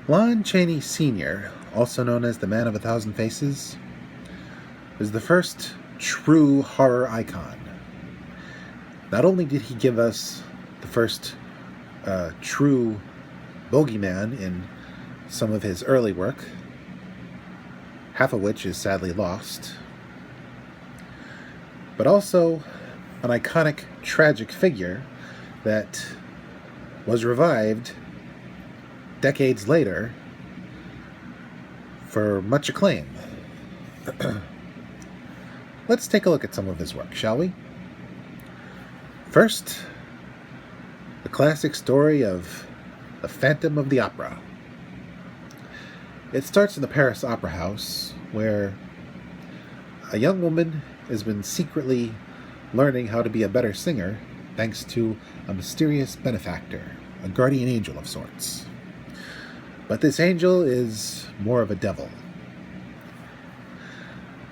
Lon Chaney Sr., also known as the Man of a Thousand Faces, was the first true horror icon. Not only did he give us the first true bogeyman in some of his early work, half of which is sadly lost, but also an iconic tragic figure that was revived decades later for much acclaim. Let's take a look at some of his work, shall we? First, the classic story of the Phantom of the Opera. It starts in the Paris Opera House, where a young woman has been secretly learning how to be a better singer thanks to a mysterious benefactor, a guardian angel of sorts. But this angel is more of a devil.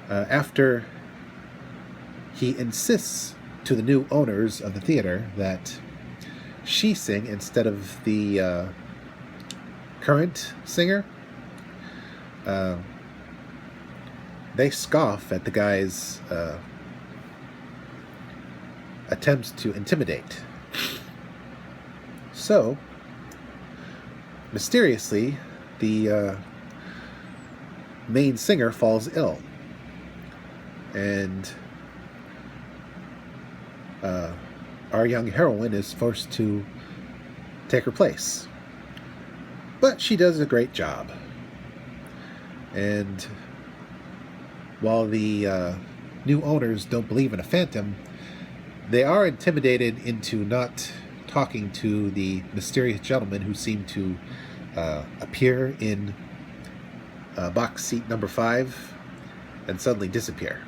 After he insists to the new owners of the theater that she sing instead of the current singer, they scoff at the guy's attempts to intimidate. So, mysteriously, the main singer falls ill, and our young heroine is forced to take her place. But she does a great job. And while the new owners don't believe in a phantom, they are intimidated into not talking to the mysterious gentleman who seemed to appear in box seat number 5 and suddenly disappear.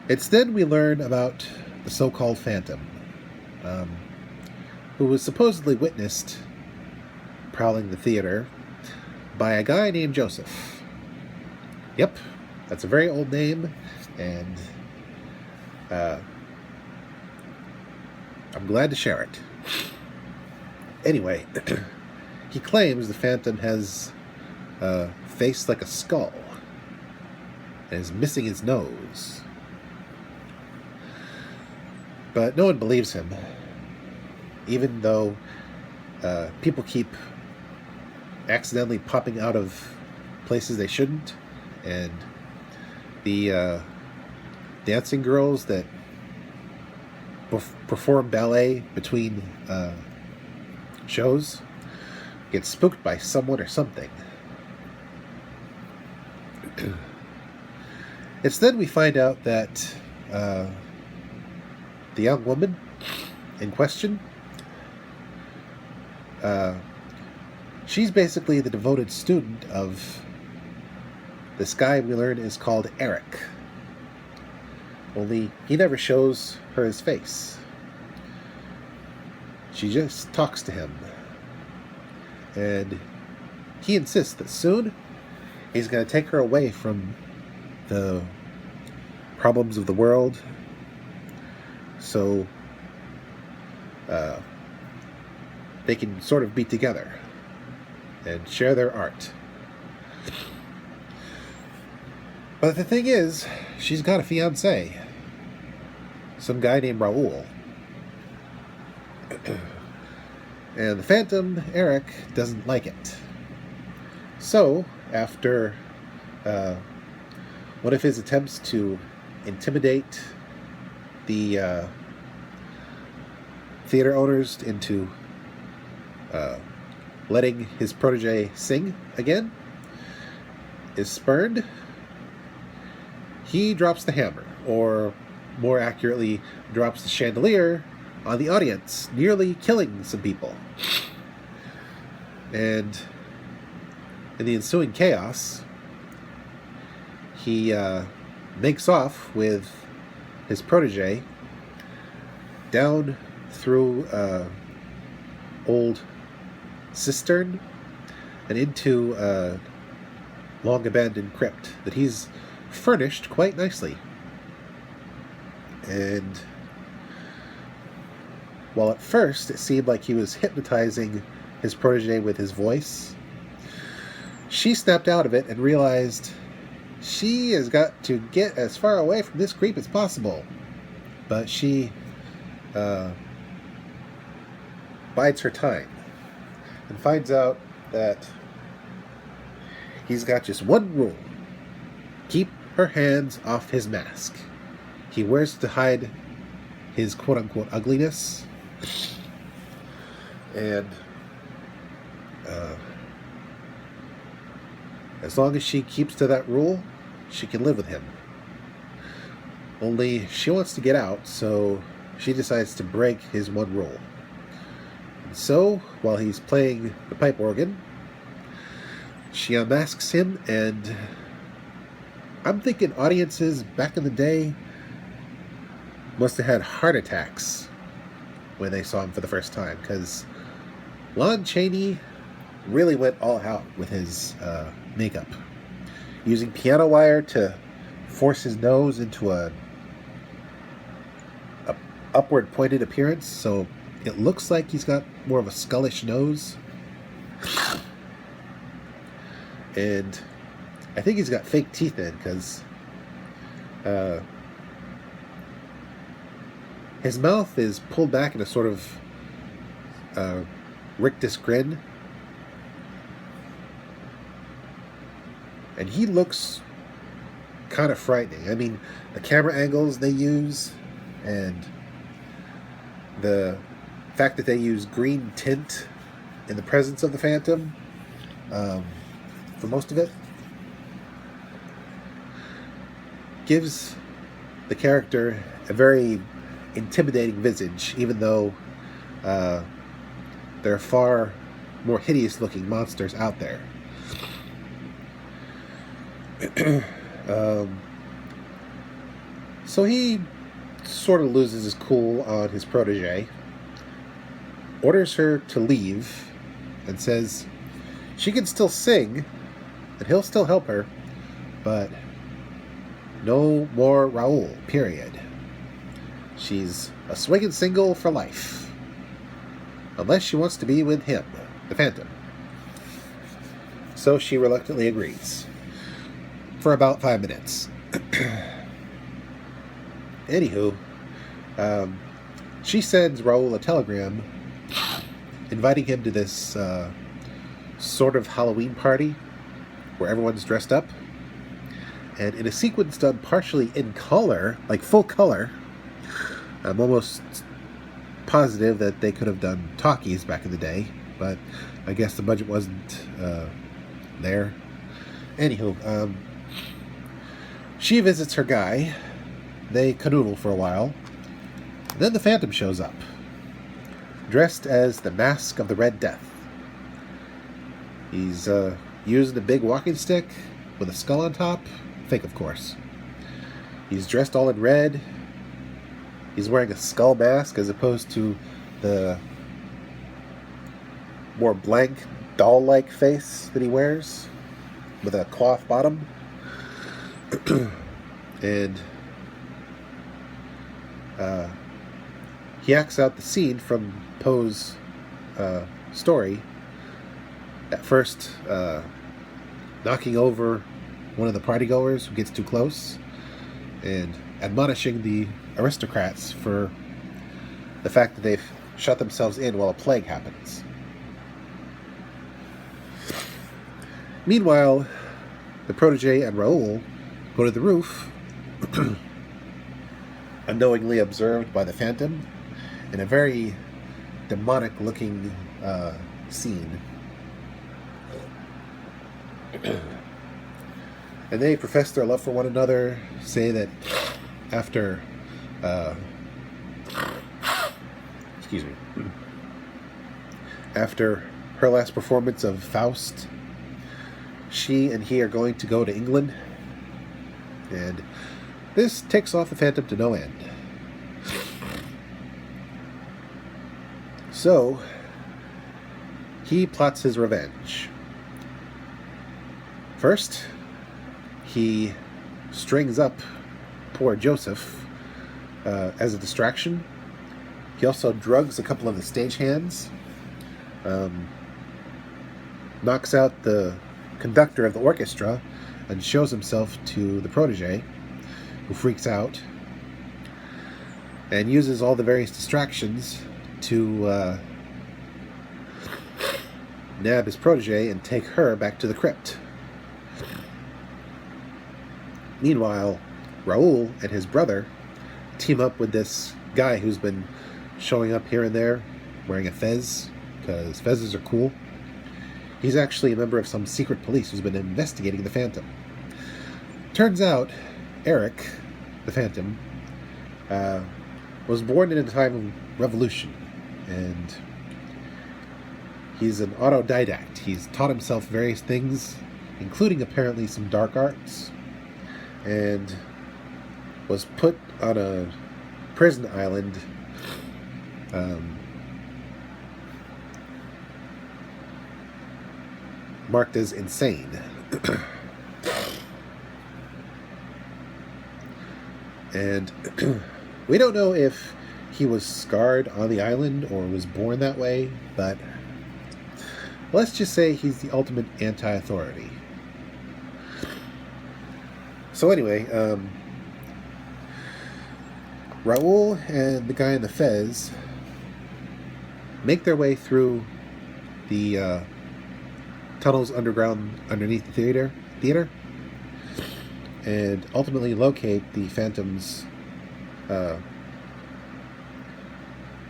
It's then we learn about the so-called phantom, who was supposedly witnessed prowling the theater by a guy named Joseph. Yep, that's a very old name, and I'm glad to share it. Anyway, he claims the phantom has a face like a skull and is missing his nose. But no one believes him, even though people keep accidentally popping out of places they shouldn't, and the dancing girls that perform ballet between shows get spooked by someone or something. It's then we find out that the young woman in question, she's basically the devoted student of this guy we learn is called Eric. Only he never shows her his face. She just talks to him. And he insists that soon he's going to take her away from the problems of the world, so they can sort of be together and share their art. But the thing is, she's got a fiancé, some guy named Raoul. And the Phantom, Eric, doesn't like it. So, after one of his attempts to intimidate the theater owners into letting his protege sing again is spurned, he drops the hammer, or more accurately, drops the chandelier on the audience, nearly killing some people. And in the ensuing chaos, he makes off with his protege down through old cistern and into a long abandoned crypt that he's furnished quite nicely. And while at first it seemed like he was hypnotizing his protege with his voice. She snapped out of it and realized she has got to get as far away from this creep as possible. But she bides her time and finds out that he's got just one rule: keep her hands off his mask. He wears it to hide his quote-unquote ugliness. And as long as she keeps to that rule, she can live with him. Only she wants to get out, so she decides to break his one rule. And so, while he's playing the pipe organ, she unmasks him, and I'm thinking audiences back in the day must have had heart attacks when they saw him for the first time, because Lon Chaney really went all out with his makeup, using piano wire to force his nose into a upward pointed appearance, so it looks like he's got more of a skullish nose. And I think he's got fake teeth in, because his mouth is pulled back in a sort of rictus grin. And he looks kind of frightening. I mean, the camera angles they use and the fact that they use green tint in the presence of the Phantom for most of it gives the character a very intimidating visage, even though there are far more hideous looking monsters out there. So he sort of loses his cool on his protege, orders her to leave, and says she can still sing and he'll still help her, but no more Raoul, period. She's a swinging single for life, unless she wants to be with him, the Phantom. So she reluctantly agrees for about 5 minutes. Anywho, she sends Raoul a telegram inviting him to this sort of Halloween party where everyone's dressed up. And in a sequence done partially in color, like full color, I'm almost positive that they could have done talkies back in the day, but I guess the budget wasn't there. Anywho, she visits her guy. They canoodle for a while. Then the Phantom shows up, dressed as the Mask of the Red Death. He's using a big walking stick with a skull on top. Fake, of course. He's dressed all in red. He's wearing a skull mask as opposed to the more blank, doll-like face that he wears with a cloth bottom. And he acts out the scene from Poe's story. At first, knocking over one of the partygoers who gets too close, and admonishing the aristocrats for the fact that they've shut themselves in while a plague happens. Meanwhile, the protege and Raoul go to the roof, unknowingly observed by the Phantom, in a very demonic-looking scene. And they profess their love for one another, say that after after her last performance of Faust, she and he are going to go to England, and this ticks off the Phantom to no end. So he plots his revenge. First, he strings up poor Joseph as a distraction. He also drugs a couple of the stagehands knocks out the conductor of the orchestra and shows himself to the protege, who freaks out and uses all the various distractions to nab his protege and take her back to the crypt. Meanwhile, Raoul and his brother team up with this guy who's been showing up here and there wearing a fez, because fezzes are cool. He's actually a member of some secret police who's been investigating the Phantom. Turns out, Eric, the Phantom, was born in a time of revolution, and he's an autodidact. He's taught himself various things, including apparently some dark arts, and was put on a prison island marked as insane. And we don't know if he was scarred on the island or was born that way, but let's just say he's the ultimate anti-authority. So anyway, Raoul and the guy in the fez make their way through the tunnels underground underneath the theater, and ultimately locate the Phantom's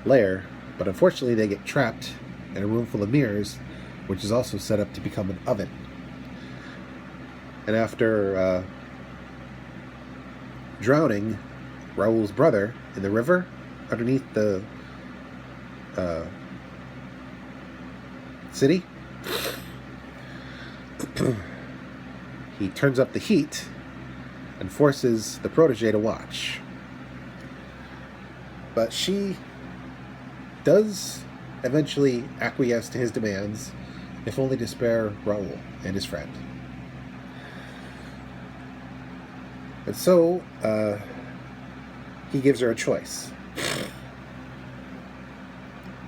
lair. But unfortunately, they get trapped in a room full of mirrors, which is also set up to become an oven. And after drowning Raoul's brother in the river underneath the city, he turns up the heat and forces the protege to watch. But she does eventually acquiesce to his demands, if only to spare Raoul and his friend. And so, he gives her a choice.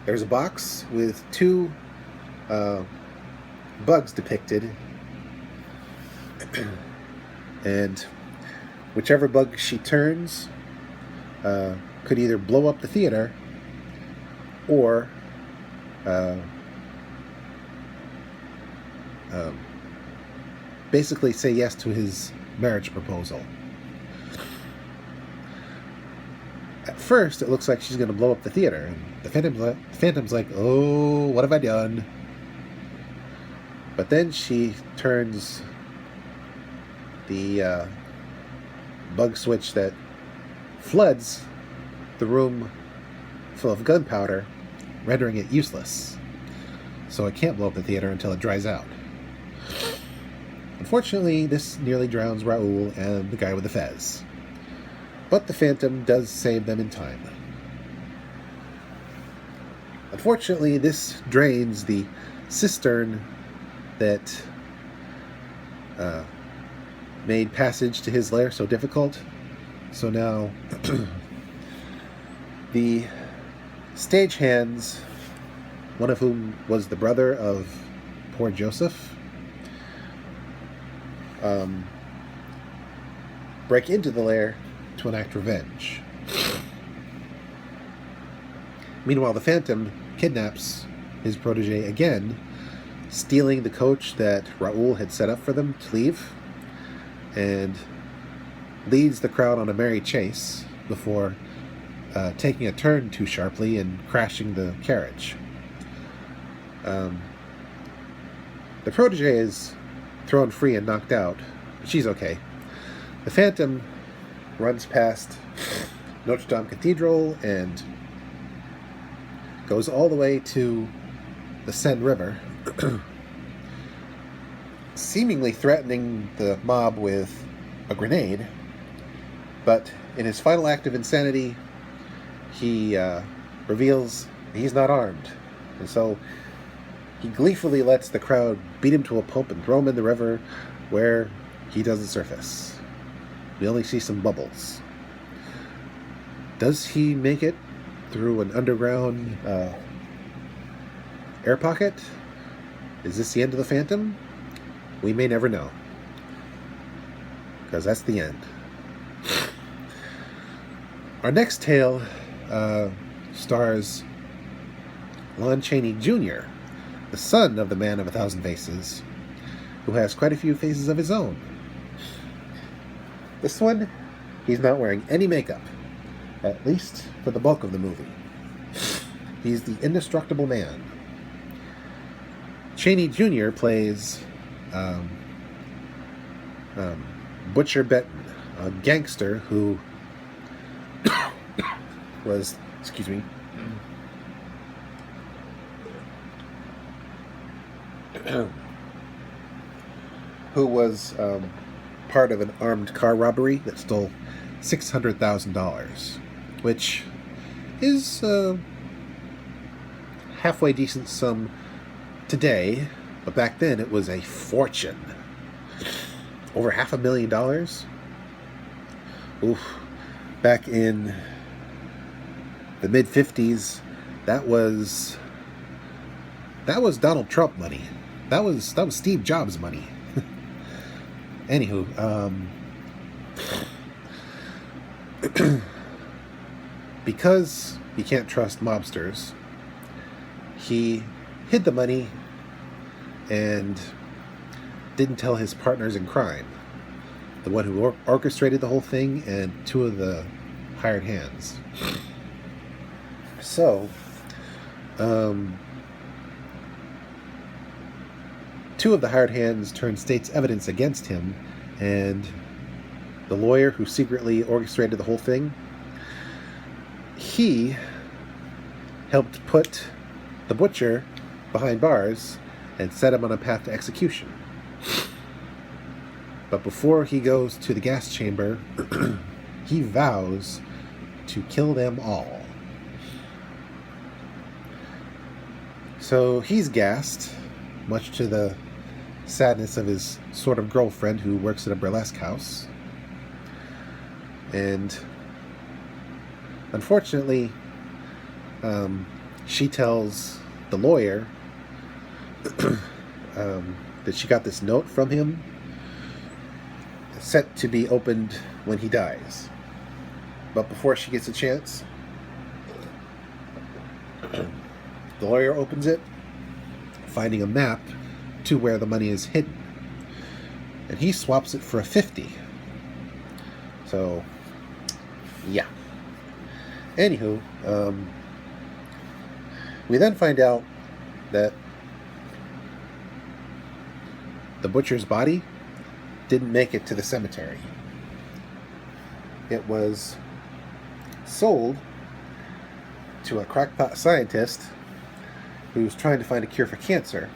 There's a box with two bugs depicted, and whichever bug she turns could either blow up the theater or basically say yes to his marriage proposal. At first, it looks like she's going to blow up the theater, and the Phantom's like, "Oh, what have I done?" But then she turns the bug switch that floods the room full of gunpowder, rendering it useless. So it can't blow up the theater until it dries out. Unfortunately, this nearly drowns Raoul and the guy with the fez. But the Phantom does save them in time. Unfortunately, this drains the cistern that made passage to his lair so difficult. So now the stagehands, one of whom was the brother of poor Joseph, break into the lair to enact revenge. Meanwhile, the Phantom kidnaps his protege again, stealing the coach that Raoul had set up for them to leave, and leads the crowd on a merry chase before taking a turn too sharply and crashing the carriage. The protege is thrown free and knocked out. She's okay. The Phantom runs past Notre Dame Cathedral and goes all the way to the Seine River, seemingly threatening the mob with a grenade. But in his final act of insanity, he reveals he's not armed. And so he gleefully lets the crowd beat him to a pulp and throw him in the river, where he doesn't surface. We only see some bubbles. Does he make it through an underground air pocket? Is this the end of the Phantom? We may never know, because that's the end. Our next tale stars Lon Chaney Jr., the son of the man of 1,000 faces, who has quite a few faces of his own. This one, he's not wearing any makeup, at least for the bulk of the movie. He's the indestructible man. Chaney Jr. plays Butcher Benton, a gangster who was, who was part of an armed car robbery that stole $600,000, which is halfway decent sum today, but back then it was a fortune. Over $500,000. Oof. Back in the mid-50s, that was Donald Trump money. That was Steve Jobs money. Anywho, because you can't trust mobsters, he hid the money and didn't tell his partners in crime, the one who orchestrated the whole thing and two of the hired hands. So, two of the hired hands turned state's evidence against him, and the lawyer who secretly orchestrated the whole thing, he helped put the butcher behind bars and set him on a path to execution. But before he goes to the gas chamber, he vows to kill them all. So he's gassed, much to the sadness of his sort of girlfriend who works at a burlesque house. And unfortunately, she tells the lawyer that she got this note from him set to be opened when he dies. But before she gets a chance, the lawyer opens it, finding a map to where the money is hidden. And he swaps it for a 50. So, yeah. Anywho, we then find out that the butcher's body didn't make it to the cemetery. It was sold to a crackpot scientist who's trying to find a cure for cancer,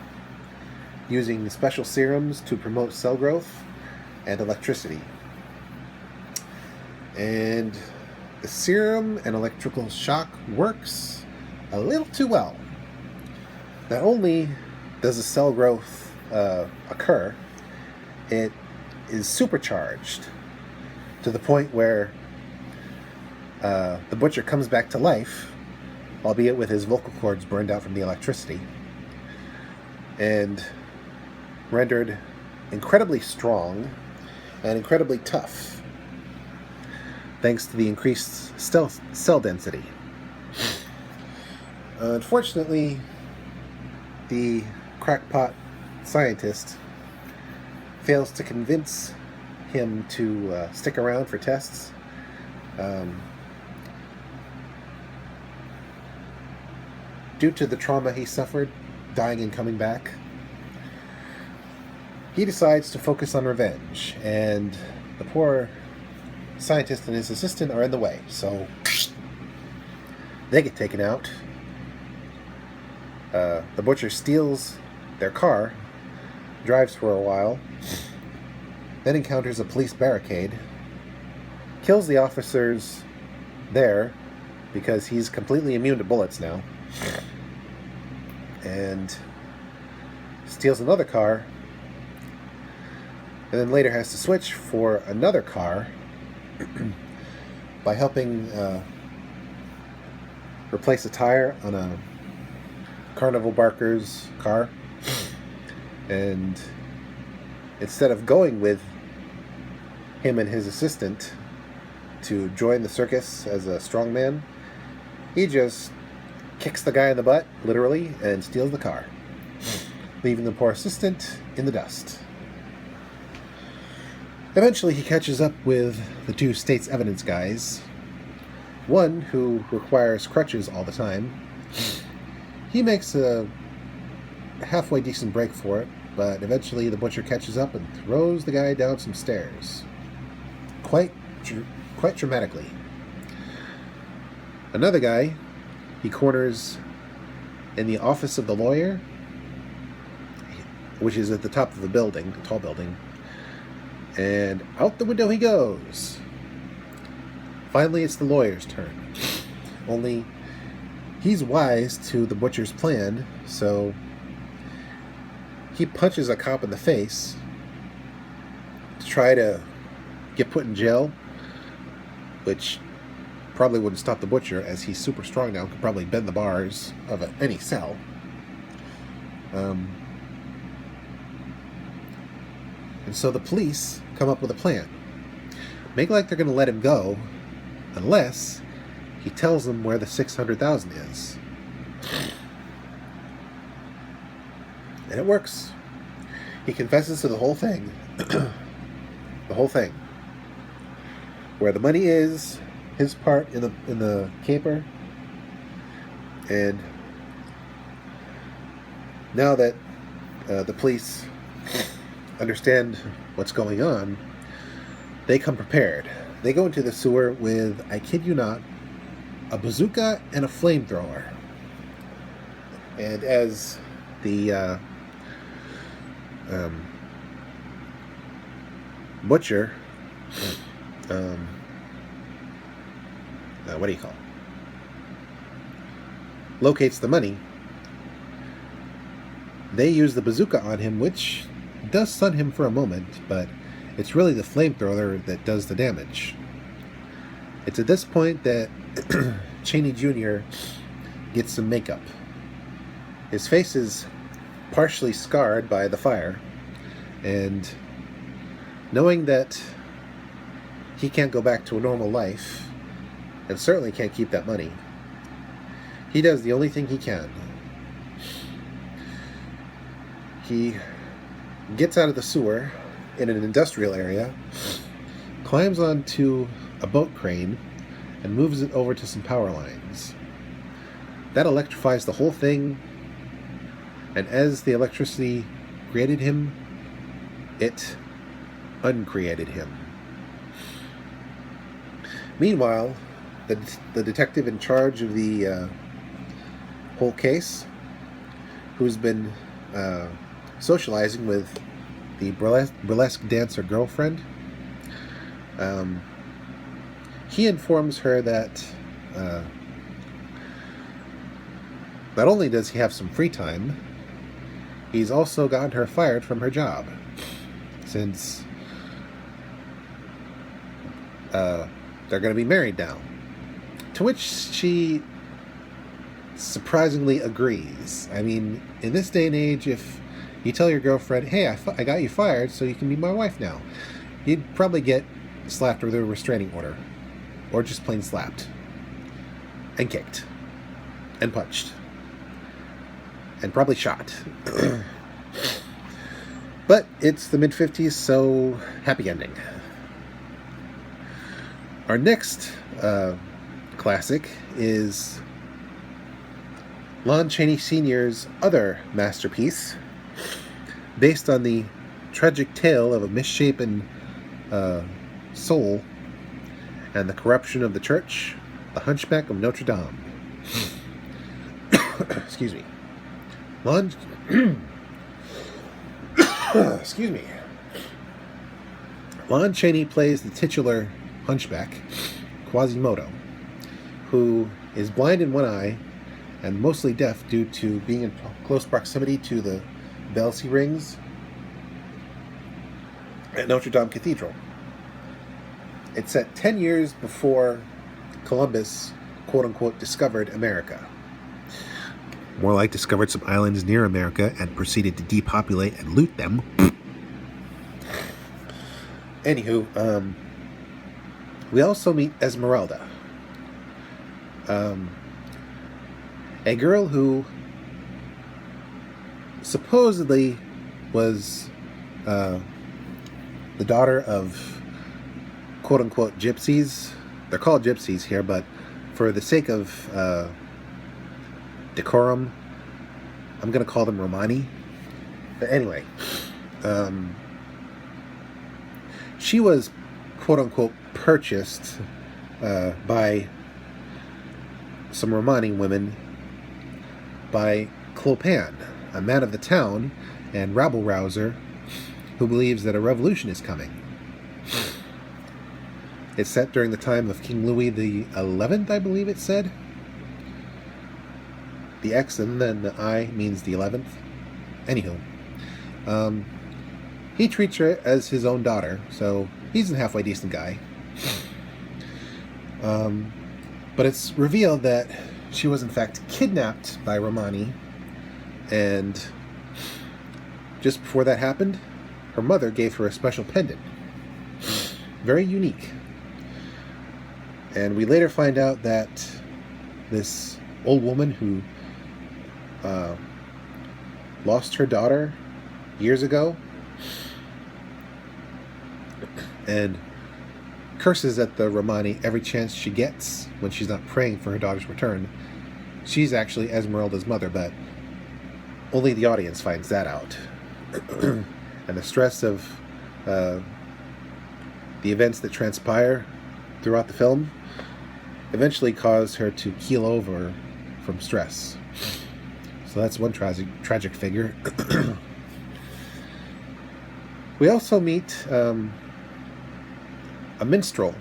using the special serums to promote cell growth and electricity. And the serum and electrical shock works a little too well. Not only does the cell growth occur, it is supercharged to the point where the butcher comes back to life, albeit with his vocal cords burned out from the electricity, and rendered incredibly strong and incredibly tough thanks to the increased cell density. Unfortunately, the crackpot scientist fails to convince him to stick around for tests. Due to the trauma he suffered, dying and coming back, he decides to focus on revenge, and the poor scientist and his assistant are in the way, so they get taken out. The butcher steals their car, drives for a while, then encounters a police barricade, kills the officers there because he's completely immune to bullets now, and steals another car, and then later has to switch for another car by helping replace a tire on a carnival barker's car. And instead of going with him and his assistant to join the circus as a strongman, he just kicks the guy in the butt, literally, and steals the car, leaving the poor assistant in the dust. Eventually, he catches up with the two state's evidence guys, one who requires crutches all the time. He makes a halfway decent break for it, but eventually the butcher catches up and throws the guy down some stairs. Quite dramatically. Another guy he corners in the office of the lawyer, which is at the top of the building, a tall building, and out the window he goes. Finally, it's the lawyer's turn. Only he's wise to the butcher's plan, so he punches a cop in the face to try to get put in jail, which probably wouldn't stop the butcher, as he's super strong now, could probably bend the bars of any cell. And so the police come up with a plan. Make like they're going to let him go, unless he tells them where the $600,000 is. And it works. He confesses to the whole thing. The whole thing. Where the money is, his part in the caper. And now that the police understand what's going on, they come prepared. They go into the sewer with, I kid you not, a bazooka and a flamethrower. And as the butcher, what do you call it? Locates the money, they use the bazooka on him, which does stun him for a moment, but it's really the flamethrower that does the damage. It's at this point that Chaney Jr. gets some makeup. His face is partially scarred by the fire, and knowing that he can't go back to a normal life, and certainly can't keep that money, he does the only thing he can. He gets out of the sewer in an industrial area, climbs onto a boat crane, and moves it over to some power lines. That electrifies the whole thing, and as the electricity created him, it uncreated him. Meanwhile, the detective in charge of the whole case, who's been socializing with the burlesque dancer girlfriend, he informs her that not only does he have some free time, he's also gotten her fired from her job, since they're going to be married now. To which she surprisingly agrees. I mean, in this day and age, if you tell your girlfriend, hey, I got you fired so you can be my wife now, you'd probably get slapped with a restraining order, or just plain slapped and kicked and punched and probably shot. But it's the mid-50s, so happy ending. Our next classic is Lon Chaney Sr.'s other masterpiece, based on the tragic tale of a misshapen soul and the corruption of the church, The Hunchback of Notre Dame. Excuse me. Excuse me. Lon Chaney plays the titular hunchback, Quasimodo, who is blind in one eye and mostly deaf due to being in close proximity to the bells he rings at Notre Dame Cathedral. It's set 10 years before Columbus, quote-unquote, discovered America. More like discovered some islands near America and proceeded to depopulate and loot them. Anywho, we also meet Esmeralda, a girl who supposedly was the daughter of quote-unquote gypsies. They're called gypsies here, but for the sake of decorum, I'm going to call them Romani. But anyway, she was quote-unquote purchased by some Romani women by Clopan, a man of the town and rabble-rouser who believes that a revolution is coming. It's set during the time of King Louis the 11th, I believe it said. The X and then the I means the 11th. Anywho, he treats her as his own daughter, so he's a halfway decent guy. But it's revealed that she was in fact kidnapped by Romani, and just before that happened, her mother gave her a special pendant. Very unique. And we later find out that this old woman who lost her daughter years ago and curses at the Romani every chance she gets when she's not praying for her daughter's return. She's actually Esmeralda's mother, but only the audience finds that out. And the stress of the events that transpire throughout the film eventually cause her to keel over from stress. So that's one tragic figure. We also meet a minstrel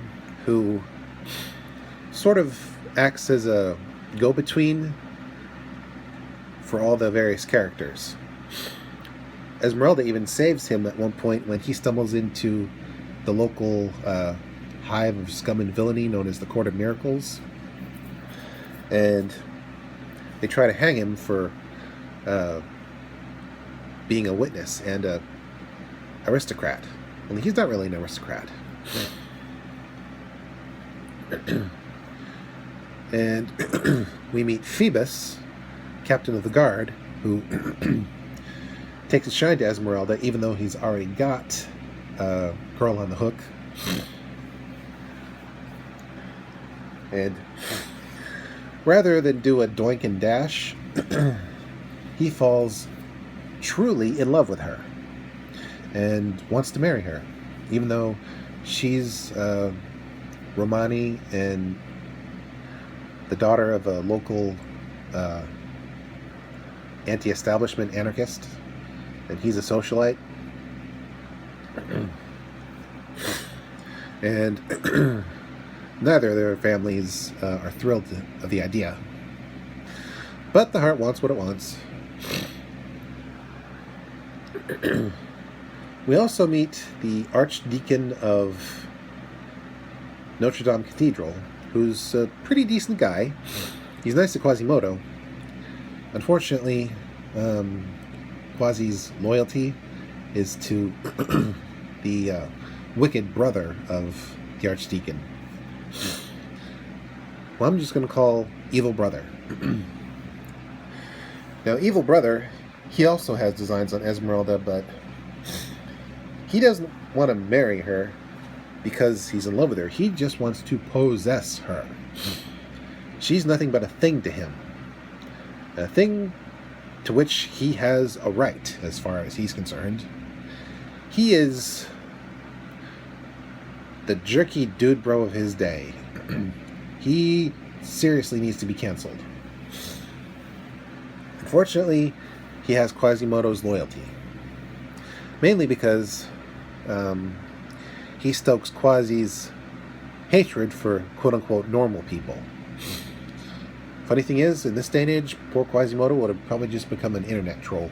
who sort of acts as a go-between for all the various characters. Esmeralda even saves him at one point when he stumbles into the local hive of scum and villainy known as the Court of Miracles, and they try to hang him for being a witness and a aristocrat. Only he's not really an aristocrat. And we meet Phoebus, captain of the guard, who takes a shine to Esmeralda, even though he's already got a girl on the hook. And rather than do a doink and dash, he falls truly in love with her and wants to marry her, even though she's Romani and the daughter of a local anti-establishment anarchist, and he's a socialite. And neither of their families are thrilled of the idea. But the heart wants what it wants. We also meet the Archdeacon of Notre Dame Cathedral, who's a pretty decent guy. He's nice to Quasimodo. Unfortunately, Quasi's loyalty is to the wicked brother of the Archdeacon. Well, I'm just going to call Evil Brother. Now, Evil Brother, he also has designs on Esmeralda, but he doesn't want to marry her because he's in love with her. He just wants to possess her. She's nothing but a thing to him. A thing to which he has a right, as far as he's concerned. He is the jerky dude bro of his day. He seriously needs to be canceled. Unfortunately, he has Quasimodo's loyalty. Mainly because he stokes Quasi's hatred for quote-unquote normal people. Funny thing is, in this day and age, poor Quasimodo would have probably just become an internet troll.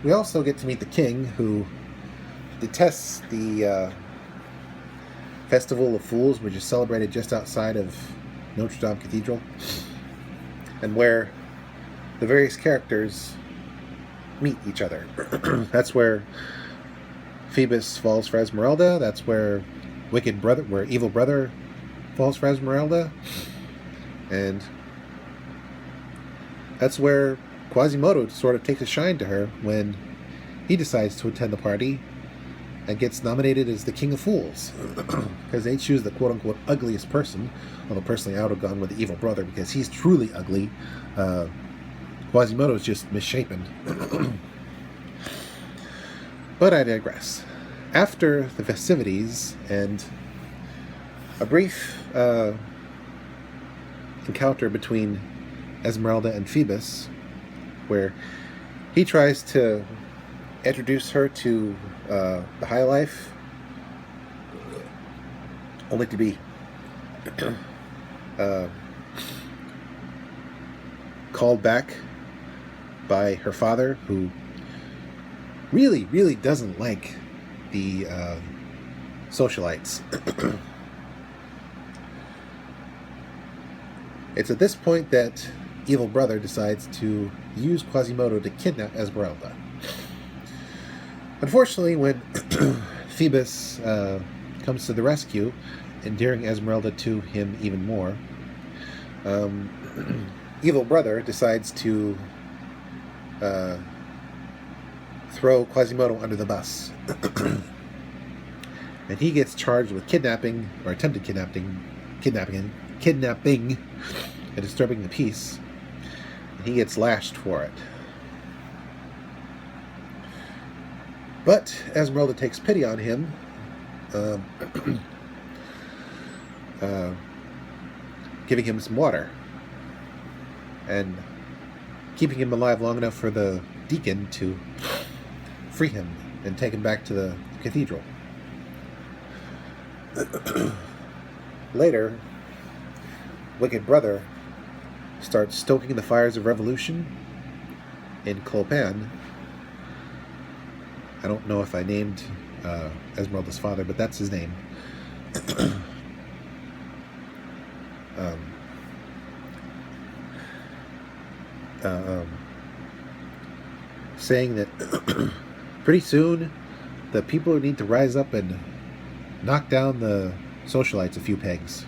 We also get to meet the king, who detests the Festival of Fools, which is celebrated just outside of Notre Dame Cathedral. and where the various characters meet each other. That's where Phoebus falls for Esmeralda. That's where Evil Brother falls for Esmeralda. And that's where Quasimodo sort of takes a shine to her when he decides to attend the party and gets nominated as the King of Fools. Because they choose the quote-unquote ugliest person. Although personally I would have gone with the Evil Brother because he's truly ugly. Quasimodo's just misshapen. But I digress. After the festivities and a brief encounter between Esmeralda and Phoebus, where he tries to introduce her to the high life, only to be called back by her father, who really, really doesn't like the socialites. It's at this point that Evil Brother decides to use Quasimodo to kidnap Esmeralda. Unfortunately, when Phoebus comes to the rescue, endearing Esmeralda to him even more, Evil Brother decides to throw Quasimodo under the bus. And he gets charged with kidnapping, or attempted kidnapping, and disturbing the peace. And he gets lashed for it. But Esmeralda takes pity on him, giving him some water and keeping him alive long enough for the deacon to free him and take him back to the cathedral. Later, Wicked Brother starts stoking the fires of revolution in Clopan. I don't know if I named Esmeralda's father, but that's his name. Saying that pretty soon the people need to rise up and knock down the socialites a few pegs.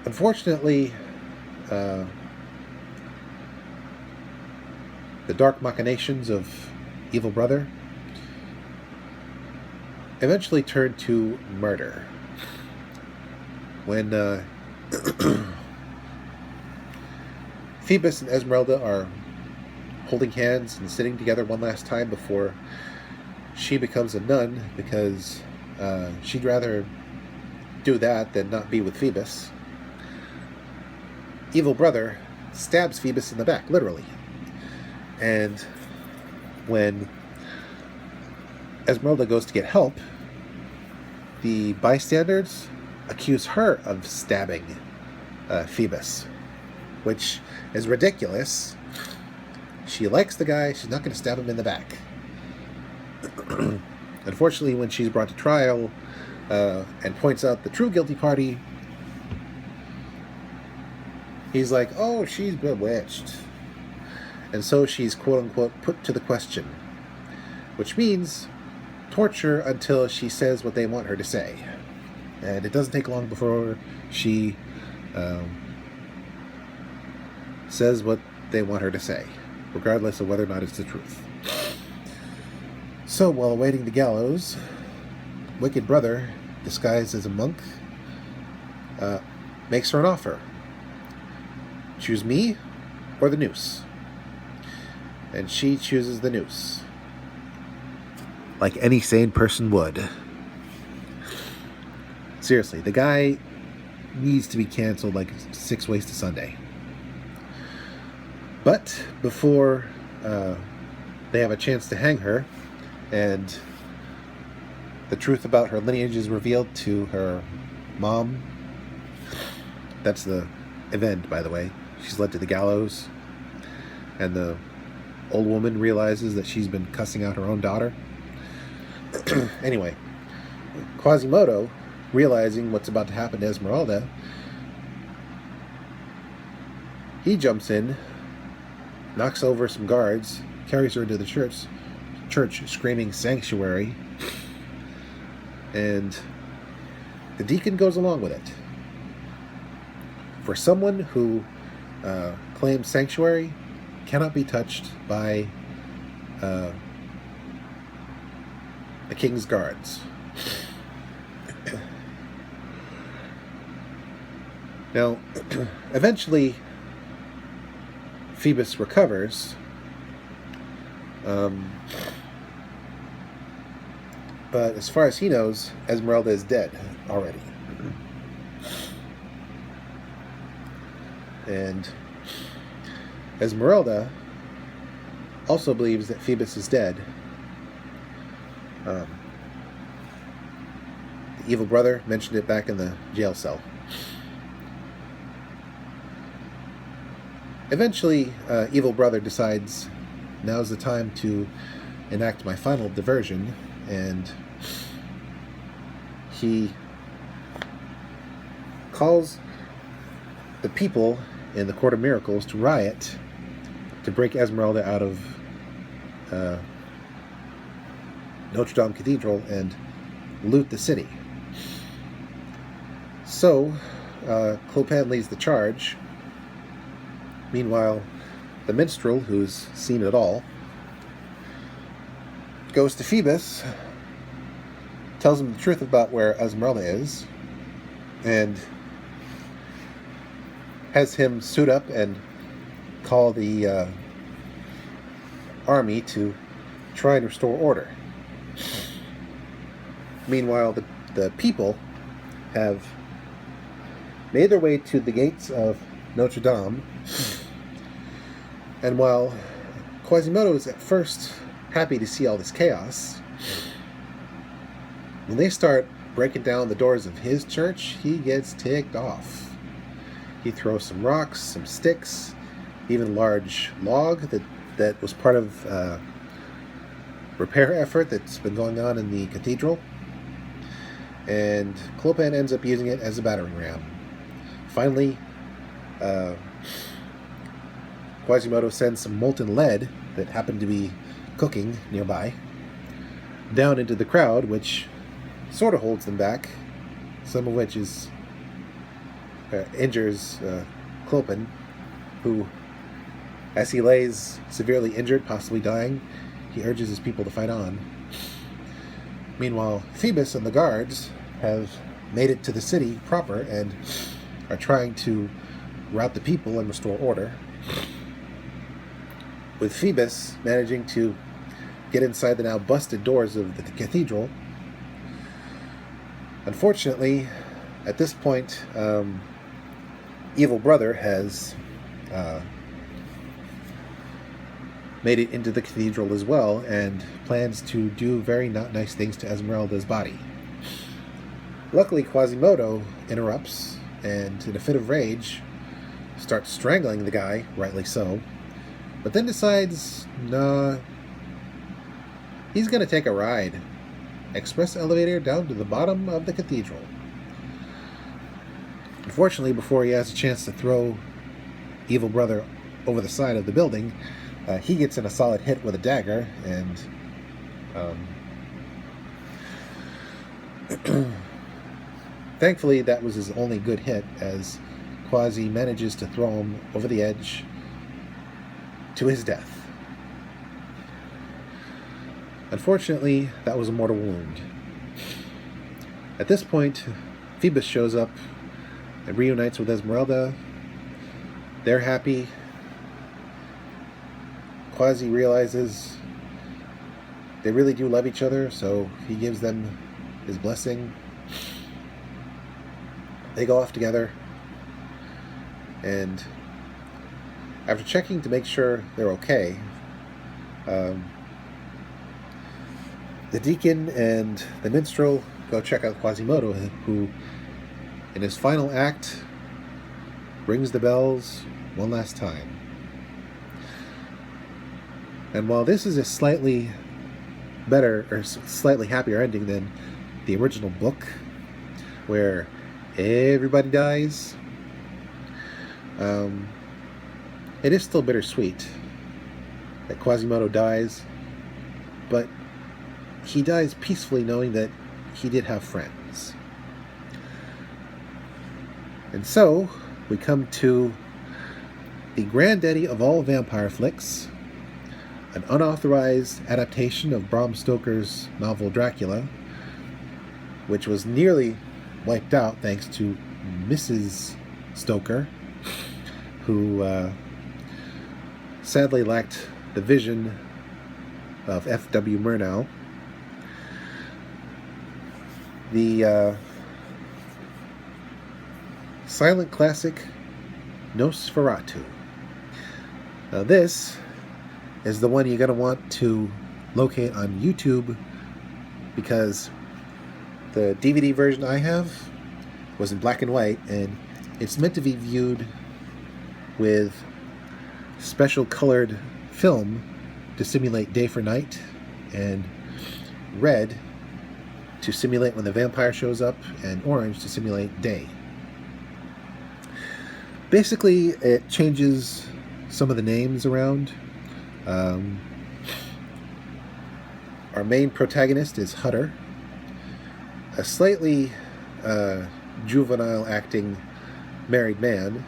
Unfortunately, the dark machinations of Evil Brother eventually turned to murder. When Phoebus and Esmeralda are holding hands and sitting together one last time before she becomes a nun, because she'd rather do that than not be with Phoebus, Evil Brother stabs Phoebus in the back, literally. And when Esmeralda goes to get help, the bystanders accuse her of stabbing Phoebus, which is ridiculous. She likes the guy. She's not going to stab him in the back. Unfortunately, when she's brought to trial and points out the true guilty party, he's like, oh, she's bewitched. And so she's quote-unquote put to the question, which means torture until she says what they want her to say. And it doesn't take long before she says what they want her to say, regardless of whether or not it's the truth. So, while awaiting the gallows, Wicked Brother, disguised as a monk, makes her an offer. Choose me or the noose. And she chooses the noose, like any sane person would. Seriously, the guy needs to be canceled like 6 Ways to Sunday. But before they have a chance to hang her, and the truth about her lineage is revealed to her mom. That's the event, by the way. She's led to the gallows, and the old woman realizes that she's been cussing out her own daughter. Anyway, Quasimodo realizing what's about to happen to Esmeralda, he jumps in, knocks over some guards, carries her into the church screaming sanctuary, and the deacon goes along with it. For someone who claims sanctuary, cannot be touched by the king's guards. Now, eventually, Phoebus recovers, but as far as he knows, Esmeralda is dead already. And Esmeralda also believes that Phoebus is dead. The evil brother mentioned it back in the jail cell. Eventually, evil brother decides now's the time to enact my final diversion, and he calls the people in the Court of Miracles to riot to break Esmeralda out of Notre Dame Cathedral and loot the city. So, Clopin leads the charge. Meanwhile, the minstrel, who's seen it all, goes to Phoebus, tells him the truth about where Esmeralda is, and has him suit up and call the army to try and restore order. Meanwhile, the people have made their way to the gates of Notre Dame, and while Quasimodo is at first happy to see all this chaos, when they start breaking down the doors of his church, he gets ticked off. He throws some rocks, some sticks, even a large log that was part of a repair effort that's been going on in the cathedral. And Clopin ends up using it as a battering ram. Finally, Quasimodo sends some molten lead that happened to be cooking nearby down into the crowd, which sort of holds them back, some of which is injures Clopin, who, as he lays severely injured, possibly dying, he urges his people to fight on. Meanwhile, Phoebus and the guards have made it to the city proper and are trying to rout the people and restore order, with Phoebus managing to get inside the now busted doors of the cathedral. Unfortunately, at this point, evil brother has made it into the cathedral as well and plans to do very not nice things to Esmeralda's body. Luckily, Quasimodo interrupts and, in a fit of rage, starts strangling the guy, rightly so, but then decides, nah, he's going to take a ride. Express elevator down to the bottom of the cathedral. Unfortunately, before he has a chance to throw evil brother over the side of the building, he gets in a solid hit with a dagger, and thankfully that was his only good hit, as Quasi manages to throw him over the edge to his death. Unfortunately, that was a mortal wound. At this point, Phoebus shows up and reunites with Esmeralda. They're happy. Quasi realizes they really do love each other, so he gives them his blessing. They go off together, and after checking to make sure they're okay, the deacon and the minstrel go check out Quasimodo, who, in his final act, rings the bells one last time. And while this is a slightly better or slightly happier ending than the original book, where everybody dies. It is still bittersweet that Quasimodo dies, but he dies peacefully knowing that he did have friends. And so, we come to the granddaddy of all vampire flicks, an unauthorized adaptation of Bram Stoker's novel Dracula, which was nearly wiped out thanks to Mrs. Stoker, who sadly lacked the vision of F.W. Murnau. The silent classic Nosferatu. Now this is the one you're going to want to locate on YouTube, because the DVD version I have was in black and white, and it's meant to be viewed with special colored film to simulate day for night, and red to simulate when the vampire shows up, and orange to simulate day. Basically, it changes some of the names around. Our main protagonist is Hutter, a slightly juvenile acting married man.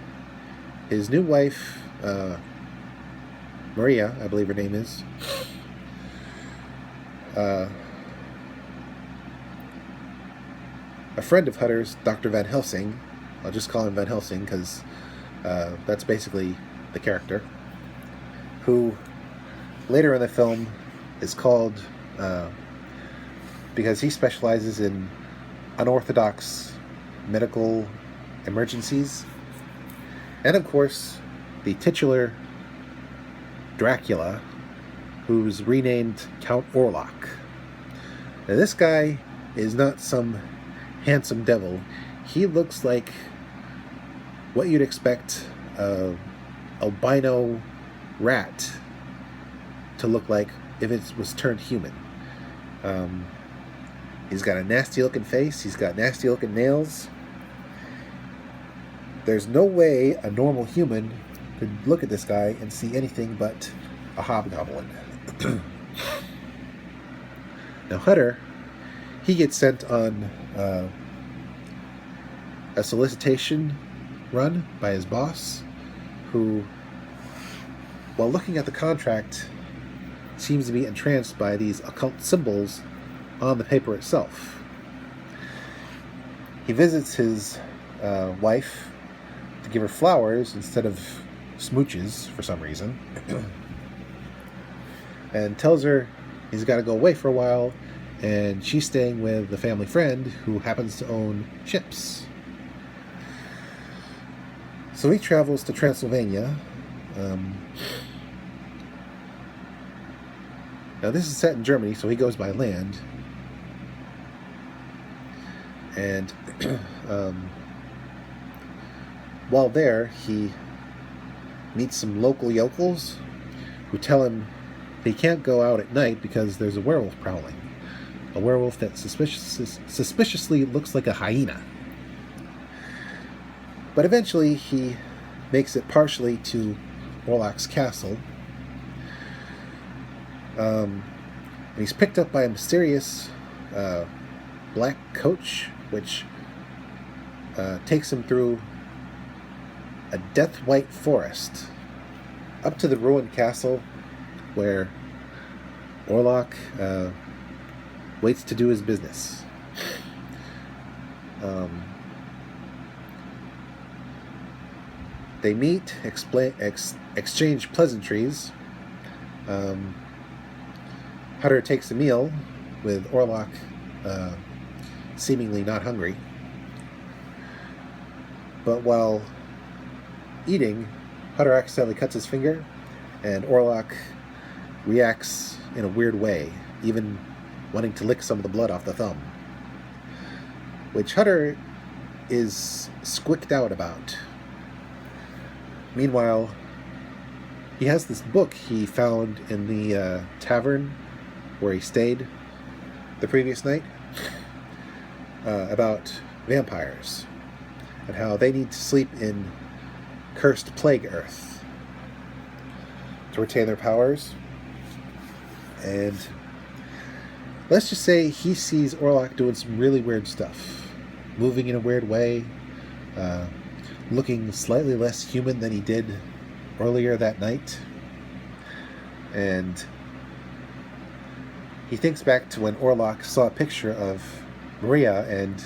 His new wife, Maria, I believe her name is, a friend of Hutter's, Dr. Van Helsing. I'll just call him Van Helsing because that's basically the character, who later in the film is called, because he specializes in unorthodox medical emergencies, and of course the titular Dracula, who's renamed Count Orlok. Now this guy is not some handsome devil. He looks like what you'd expect a albino rat to look like if it was turned human. He's got a nasty looking face. He's got nasty looking nails. There's no way a normal human could look at this guy and see anything but a hobgoblin. Now Hutter, he gets sent on a solicitation run by his boss, who, while looking at the contract, seems to be entranced by these occult symbols on the paper itself. He visits his wife to give her flowers instead of smooches for some reason, and tells her he's got to go away for a while, and she's staying with the family friend who happens to own ships. So he travels to Transylvania. Now this is set in Germany, so he goes by land. And while there, he meets some local yokels who tell him he can't go out at night because there's a werewolf prowling. A werewolf that suspiciously looks like a hyena. But eventually he makes it partially to Orlok's castle. And he's picked up by a mysterious black coach, which takes him through a death-white forest up to the ruined castle where Orlok waits to do his business. They meet, exchange pleasantries. Hutter takes a meal with Orlok seemingly not hungry. But while eating, Hutter accidentally cuts his finger, and Orlok reacts in a weird way, even wanting to lick some of the blood off the thumb, which Hutter is squicked out about. Meanwhile, he has this book he found in the tavern where he stayed the previous night about vampires and how they need to sleep in cursed plague earth to retain their powers. And let's just say he sees Orlok doing some really weird stuff, moving in a weird way, looking slightly less human than he did earlier that night. And he thinks back to when Orlok saw a picture of Maria and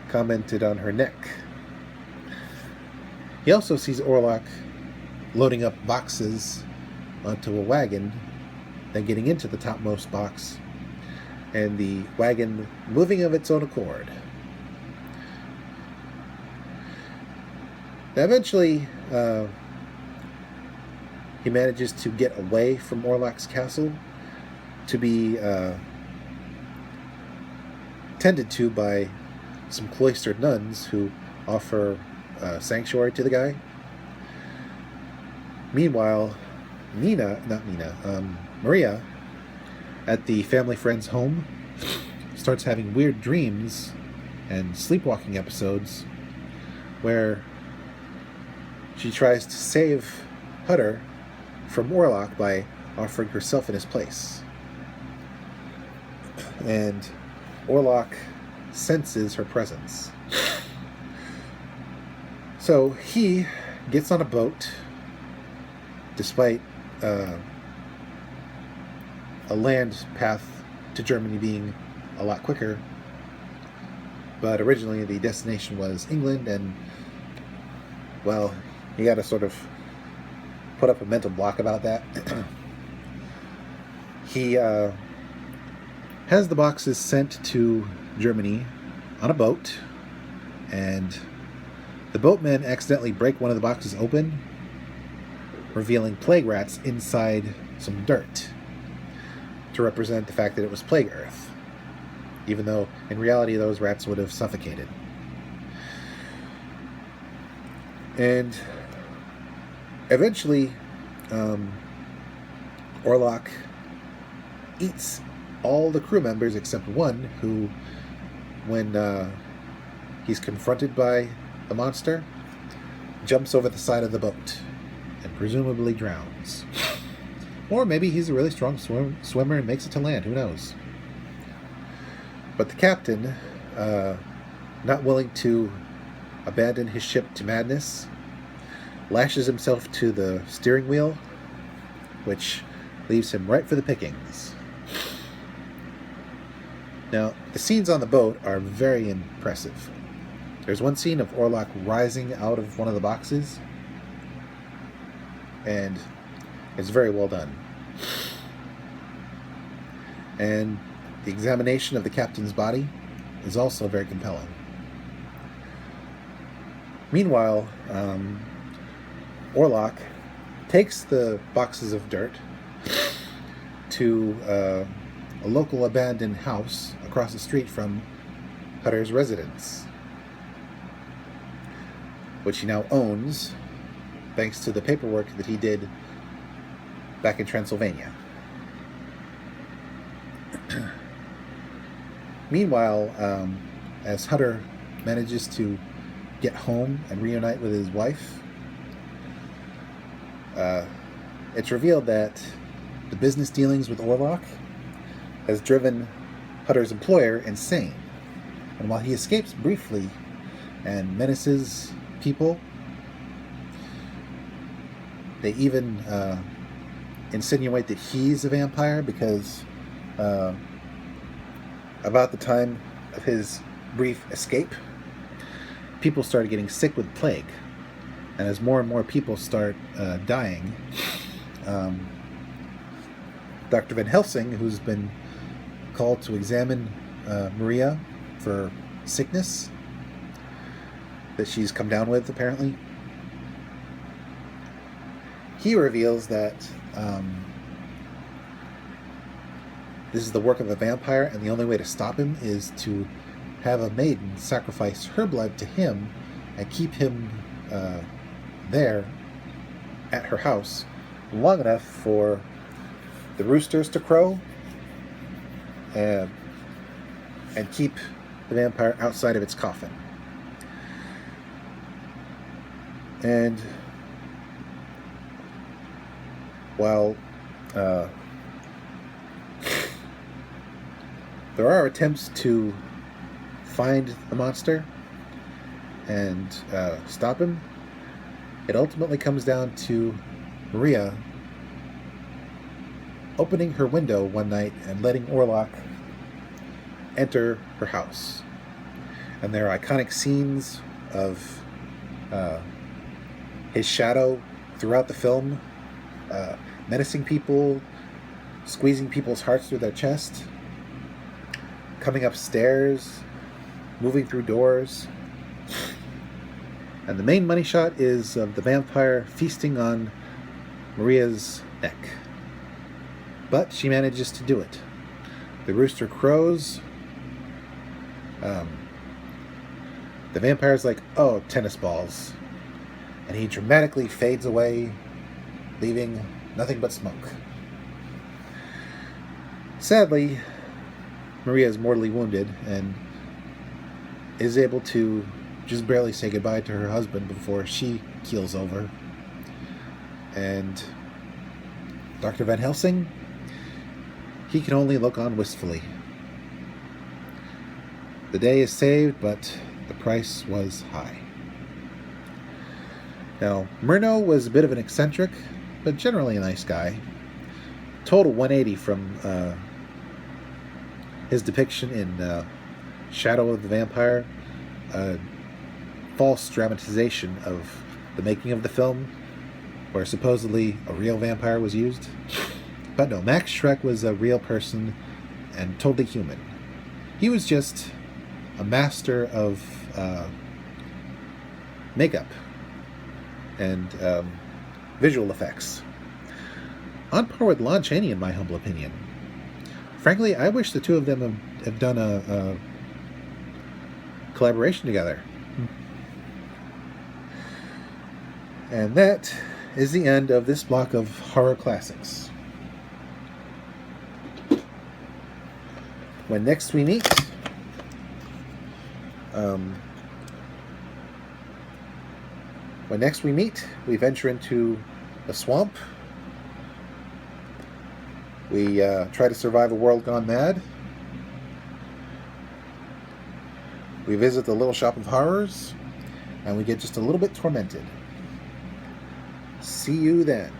commented on her neck. He also sees Orlok loading up boxes onto a wagon, then getting into the topmost box, and the wagon moving of its own accord. Now eventually, he manages to get away from Orlok's castle to be tended to by some cloistered nuns who offer sanctuary to the guy. Meanwhile, Maria, at the family friend's home, starts having weird dreams and sleepwalking episodes where she tries to save Hutter from Orlok by offering herself in his place. And Orlok senses her presence. So he gets on a boat, despite a land path to Germany being a lot quicker. But originally the destination was England, and, well, you gotta sort of put up a mental block about that. He has the boxes sent to Germany on a boat, and the boatmen accidentally break one of the boxes open, revealing plague rats inside some dirt to represent the fact that it was plague earth, even though in reality those rats would have suffocated. And eventually Orlok eats all the crew members except one who, when he's confronted by the monster, jumps over the side of the boat and presumably drowns. Or maybe he's a really strong swimmer and makes it to land, who knows. But the captain, not willing to abandon his ship to madness, lashes himself to the steering wheel, which leaves him right for the pickings. Now, the scenes on the boat are very impressive. There's one scene of Orlok rising out of one of the boxes, and it's very well done. And the examination of the captain's body is also very compelling. Meanwhile, Orlok takes the boxes of dirt to a local abandoned house across the street from Hutter's residence, which he now owns thanks to the paperwork that he did back in Transylvania. Meanwhile, as Hutter manages to get home and reunite with his wife, it's revealed that the business dealings with Orlok has driven Hutter's employer insane. And while he escapes briefly and menaces people, they even insinuate that he's a vampire because about the time of his brief escape, people started getting sick with plague. And as more and more people start dying, Dr. Van Helsing, who's been called to examine Maria for sickness that she's come down with, apparently, he reveals that this is the work of a vampire, and the only way to stop him is to have a maiden sacrifice her blood to him and keep him there at her house long enough for the roosters to crow and keep the vampire outside of its coffin. And while there are attempts to find the monster and stop him, it ultimately comes down to Maria opening her window one night and letting Orlok enter her house. And there are iconic scenes of his shadow throughout the film, menacing people, squeezing people's hearts through their chest, coming upstairs, moving through doors. And the main money shot is of the vampire feasting on Maria's neck. But she manages to do it. The rooster crows. The vampire's like, "Oh, tennis balls." And he dramatically fades away, leaving nothing but smoke. Sadly, Maria is mortally wounded and is able to just barely say goodbye to her husband before she keels over. And Dr. Van Helsing, he can only look on wistfully. The day is saved, but the price was high. Now, Murnau was a bit of an eccentric, but generally a nice guy. Total 180 from his depiction in Shadow of the Vampire, a false dramatization of the making of the film, where supposedly a real vampire was used. But no, Max Schreck was a real person and totally human. He was just a master of makeup and visual effects. On par with Lon Chaney, in my humble opinion. Frankly, I wish the two of them have done a collaboration together. And that is the end of this block of horror classics. When next we meet, we venture into a swamp. We try to survive a world gone mad. We visit the Little Shop of Horrors, and we get just a little bit tormented. See you then.